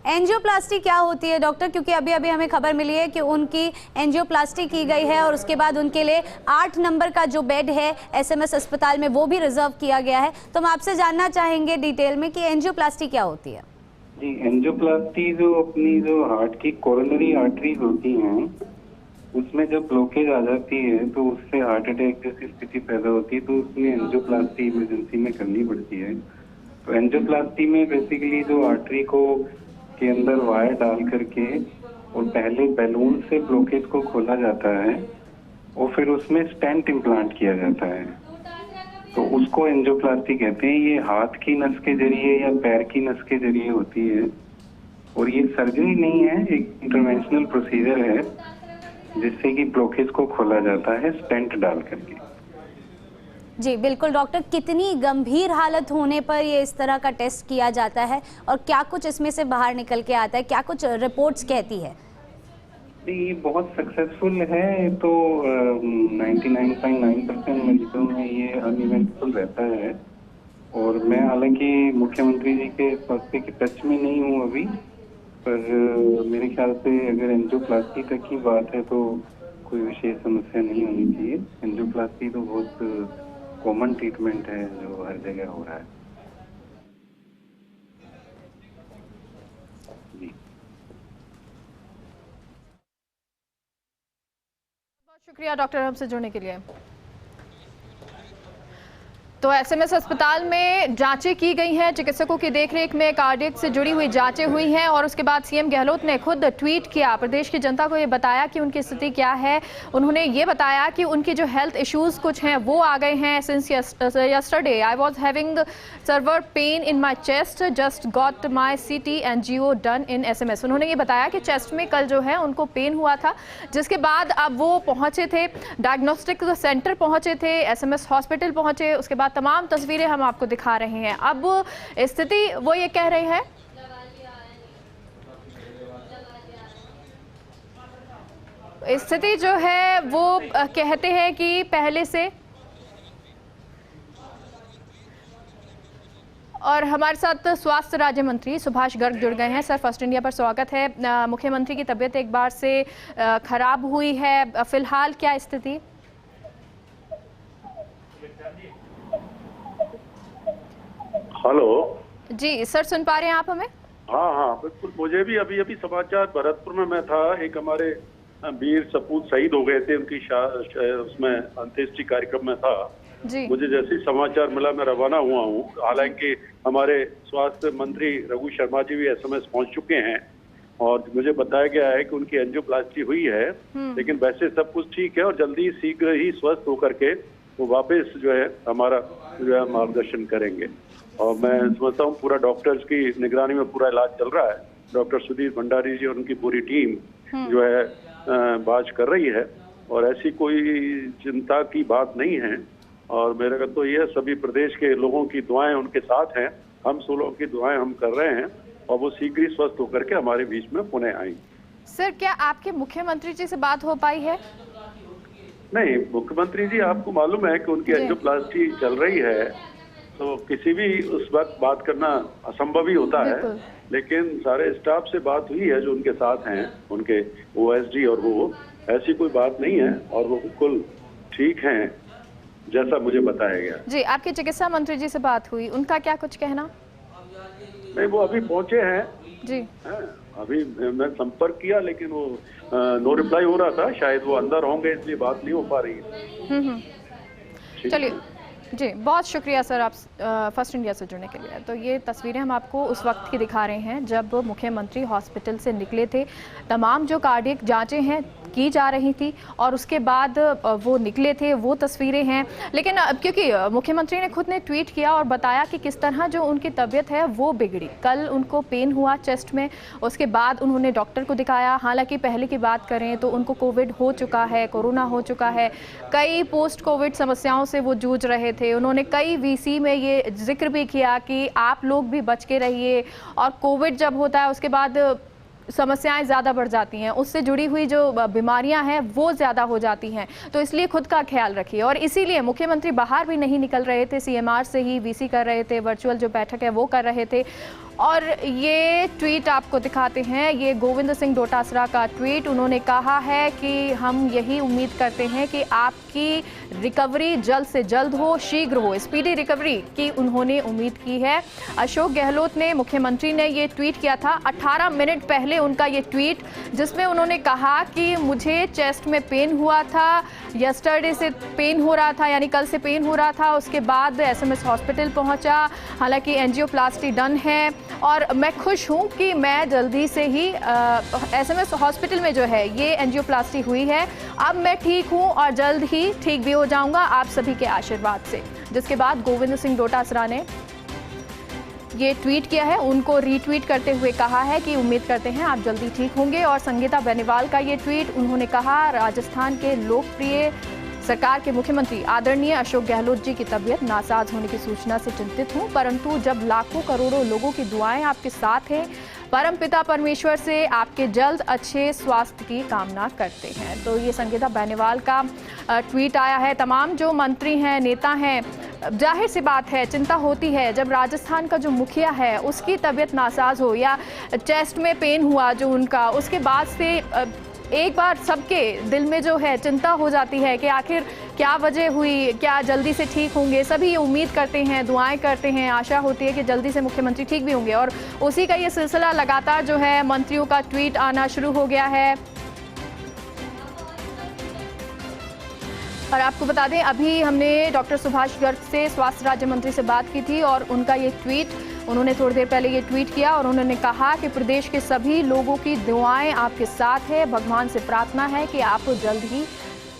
Angioplasty क्या होती है डॉक्टर? क्योंकि अभी अभी हमें खबर मिली है कि उनकी एंजियोप्लास्टी की गई है और उसके बाद उनके लिए 8 नंबर का जो बेड है एसएमएस अस्पताल में वो भी रिजर्व किया गया है। तो हम आपसे जानना चाहेंगे डिटेल में कि एंजियोप्लास्टी क्या होती है। जी, एंजियोप्लास्टी जो अपनी जो हार्ट की कोरोनरी आर्टरीज होती हैं उसमें जब ब्लॉकेज आ जाती है तो उससे हार्ट अटैक जैसी स्थिति पैदा होती है, तो उसमें एंजियोप्लास्टी इमरजेंसी में करनी पड़ती है। तो एंजियोप्लास्टी में बेसिकली जो आर्टरी को के अंदर वायर डाल करके और पहले बैलून से ब्लॉकेज को खोला जाता है और फिर उसमें स्टेंट इम्प्लांट किया जाता है, तो उसको एंजियोप्लास्टी कहते हैं। ये हाथ की नस के जरिए या पैर की नस के जरिए होती है और ये सर्जरी नहीं है, एक इंटरवेंशनल प्रोसीजर है जिससे कि ब्लॉकेज को खोला जाता है स्टेंट डाल करके। जी बिल्कुल डॉक्टर, कितनी गंभीर हालत होने पर ये इस तरह का टेस्ट किया जाता है और क्या कुछ इसमें से बाहर निकल के आता है, क्या कुछ रिपोर्ट्स कहती है? ये बहुत सक्सेसफुल है, तो 99.9% मरीजों में ये अनइवेंटफुल रहता है। और मैं हालांकि मुख्यमंत्री जी के स्वास्थ्य के टच में नहीं हूँ अभी, पर मेरे ख्याल से अगर एंजियोप्लास्टी तक की बात है तो कोई विशेष समस्या नहीं होनी चाहिए। एंजियोप्लास्टी तो बहुत कॉमन ट्रीटमेंट है जो हर जगह हो रहा है। जी, बहुत शुक्रिया डॉक्टर हमसे जुड़ने के लिए। तो एसएमएस अस्पताल में जांचें की गई हैं, चिकित्सकों की देखरेख में कार्डियक से जुड़ी हुई जांचें हुई हैं और उसके बाद सीएम गहलोत ने खुद ट्वीट किया, प्रदेश की जनता को ये बताया कि उनकी स्थिति क्या है। उन्होंने ये बताया कि उनकी जो हेल्थ इश्यूज कुछ हैं वो आ गए हैं। Since yesterday I was having severe pain in my chest, just got my CT angio done in SMS. उन्होंने ये बताया कि चेस्ट में कल जो है उनको पेन हुआ था, जिसके बाद अब वो पहुंचे थे डायग्नोस्टिक सेंटर, पहुंचे थे एसएमएस हॉस्पिटल पहुंचे। उसके बाद तमाम तस्वीरें हम आपको दिखा रहे हैं। अब स्थिति वो ये कह रहे हैं, स्थिति जो है वो कहते हैं कि पहले से। और हमारे साथ स्वास्थ्य राज्य मंत्री सुभाष गर्ग जुड़ गए हैं। सर, फर्स्ट इंडिया पर स्वागत है। मुख्यमंत्री की तबीयत एक बार से खराब हुई है, फिलहाल क्या स्थिति? हेलो जी सर, सुन पा रहे हैं आप हमें? हाँ बिल्कुल। मुझे भी अभी समाचार, भरतपुर में मैं था, एक हमारे वीर सपूत शहीद हो गए थे, उनकी उसमें अंत्येष्टि कार्यक्रम में था जी। मुझे जैसे समाचार मिला मैं रवाना हुआ हूँ। हालांकि हमारे स्वास्थ्य मंत्री रघु शर्मा जी भी एसएमएस पहुंच चुके हैं और मुझे बताया गया है कि उनकी एंजियोप्लास्टी हुई है, लेकिन वैसे सब कुछ ठीक है और जल्दी शीघ्र ही स्वस्थ होकर के वो वापस जो है हमारा जो है मार्गदर्शन करेंगे। और मैं समझता हूँ पूरा डॉक्टर्स की निगरानी में पूरा इलाज चल रहा है। डॉक्टर सुधीर भंडारी जी और उनकी पूरी टीम जो है बात कर रही है और ऐसी कोई चिंता की बात नहीं है। और मेरे का तो ये सभी प्रदेश के लोगों की दुआएं उनके साथ हैं, हम सब लोगों की दुआएं हम कर रहे हैं और वो शीघ्र ही स्वस्थ होकर के हमारे बीच में पुनः आएंगे। सर, क्या आपके मुख्यमंत्री जी से बात हो पाई है? नहीं, मुख्यमंत्री जी आपको मालूम है कि उनकी एंजियोप्लास्टी चल रही है, तो किसी भी उस वक्त बात करना असंभव ही होता है, लेकिन सारे स्टाफ से बात हुई है जो उनके साथ हैं, उनके ओएसडी, और वो ऐसी कोई बात नहीं है और वो बिल्कुल ठीक हैं जैसा मुझे बताया गया। जी, आपके चिकित्सा मंत्री जी से बात हुई, उनका क्या कुछ कहना? नहीं, वो अभी पहुंचे हैं जी। अभी मैं संपर्क किया लेकिन वो नो रिप्लाई हो रहा था, शायद वो अंदर होंगे इसलिए बात नहीं हो पा रही है। चलिए जी, बहुत शुक्रिया सर आप फर्स्ट इंडिया से जुड़ने के लिए। तो ये तस्वीरें हम आपको उस वक्त की दिखा रहे हैं जब मुख्यमंत्री हॉस्पिटल से निकले थे। तमाम जो कार्डियक जांचें हैं की जा रही थी और उसके बाद वो निकले थे, वो तस्वीरें हैं। लेकिन क्योंकि मुख्यमंत्री ने खुद ने ट्वीट किया और बताया कि किस तरह जो उनकी तबीयत है वो बिगड़ी। कल उनको पेन हुआ चेस्ट में, उसके बाद उन्होंने डॉक्टर को दिखाया। हालांकि पहले की बात करें तो उनको कोविड हो चुका है, कोरोना हो चुका है, कई पोस्ट कोविड समस्याओं से वो जूझ रहे थे। उन्होंने कई वीसी में ये जिक्र भी किया कि आप लोग भी बच के रहिए, और कोविड जब होता है उसके बाद समस्याएं ज़्यादा बढ़ जाती हैं, उससे जुड़ी हुई जो बीमारियां हैं वो ज़्यादा हो जाती हैं। तो इसलिए खुद का ख्याल रखिए। और इसीलिए मुख्यमंत्री बाहर भी नहीं निकल रहे थे, सीएमआर से ही वीसी कर रहे थे, वर्चुअल जो बैठक है वो कर रहे थे। और ये ट्वीट आपको दिखाते हैं, ये गोविंद सिंह डोटासरा का ट्वीट। उन्होंने कहा है कि हम यही उम्मीद करते हैं कि आपकी रिकवरी जल्द से जल्द हो, शीघ्र हो, स्पीडी रिकवरी की उन्होंने उम्मीद की है। अशोक गहलोत ने, मुख्यमंत्री ने ये ट्वीट किया था 18 मिनट पहले, उनका ये ट्वीट जिसमें उन्होंने कहा कि मुझे चेस्ट में पेन हुआ था, यस्टरडे से पेन हो रहा था, यानी कल से पेन हो रहा था। उसके बाद एसएमएस हॉस्पिटल पहुंचा, हालांकि एंजियोप्लास्टी डन है और मैं खुश हूं कि मैं जल्दी से ही एसएमएस हॉस्पिटल में जो है ये एंजियोप्लास्टी हुई है। अब मैं ठीक हूं और जल्द ही ठीक भी हो जाऊंगा आप सभी के आशीर्वाद से। जिसके बाद गोविंद सिंह डोटासरा ने ये ट्वीट किया है, उनको रीट्वीट करते हुए कहा है कि उम्मीद करते हैं आप जल्दी ठीक होंगे। और संगीता बेनीवाल का ये ट्वीट, उन्होंने कहा राजस्थान के लोकप्रिय सरकार के मुख्यमंत्री आदरणीय अशोक गहलोत जी की तबीयत नासाज होने की सूचना से चिंतित हूं, परंतु जब लाखों करोड़ों लोगों की दुआएं आपके साथ हैं, परमपिता परमेश्वर से आपके जल्द अच्छे स्वास्थ्य की कामना करते हैं। तो ये संगीता बेनीवाल का ट्वीट आया है। तमाम जो मंत्री हैं, नेता हैं, जाहिर सी बात है चिंता होती है जब राजस्थान का जो मुखिया है उसकी तबीयत नासाज हो या चेस्ट में पेन हुआ जो उनका, उसके बाद से एक बार सबके दिल में जो है चिंता हो जाती है कि आखिर क्या वजह हुई, क्या जल्दी से ठीक होंगे। सभी ये उम्मीद करते हैं, दुआएं करते हैं, आशा होती है कि जल्दी से मुख्यमंत्री ठीक भी होंगे। और उसी का ये सिलसिला लगातार जो है मंत्रियों का ट्वीट आना शुरू हो गया है। और आपको बता दें, अभी हमने डॉक्टर सुभाष गर्ग से, स्वास्थ्य राज्य मंत्री से बात की थी और उनका ये ट्वीट, उन्होंने थोड़ी देर पहले ये ट्वीट किया और उन्होंने कहा कि प्रदेश के सभी लोगों की दुआएं आपके साथ है, भगवान से प्रार्थना है कि आप जल्द ही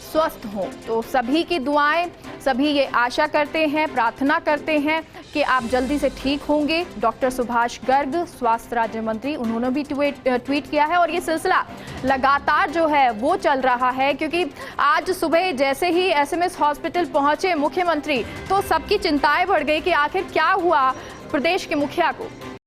स्वस्थ हों। तो सभी की दुआएं, सभी ये आशा करते हैं, प्रार्थना करते हैं कि आप जल्दी से ठीक होंगे। डॉक्टर सुभाष गर्ग, स्वास्थ्य राज्य मंत्री, उन्होंने भी ट्वीट किया है और ये सिलसिला लगातार जो है वो चल रहा है, क्योंकि आज सुबह जैसे ही एसएमएस हॉस्पिटल पहुंचे मुख्यमंत्री तो सबकी चिंताएं बढ़ गई कि आखिर क्या हुआ प्रदेश के मुखिया को।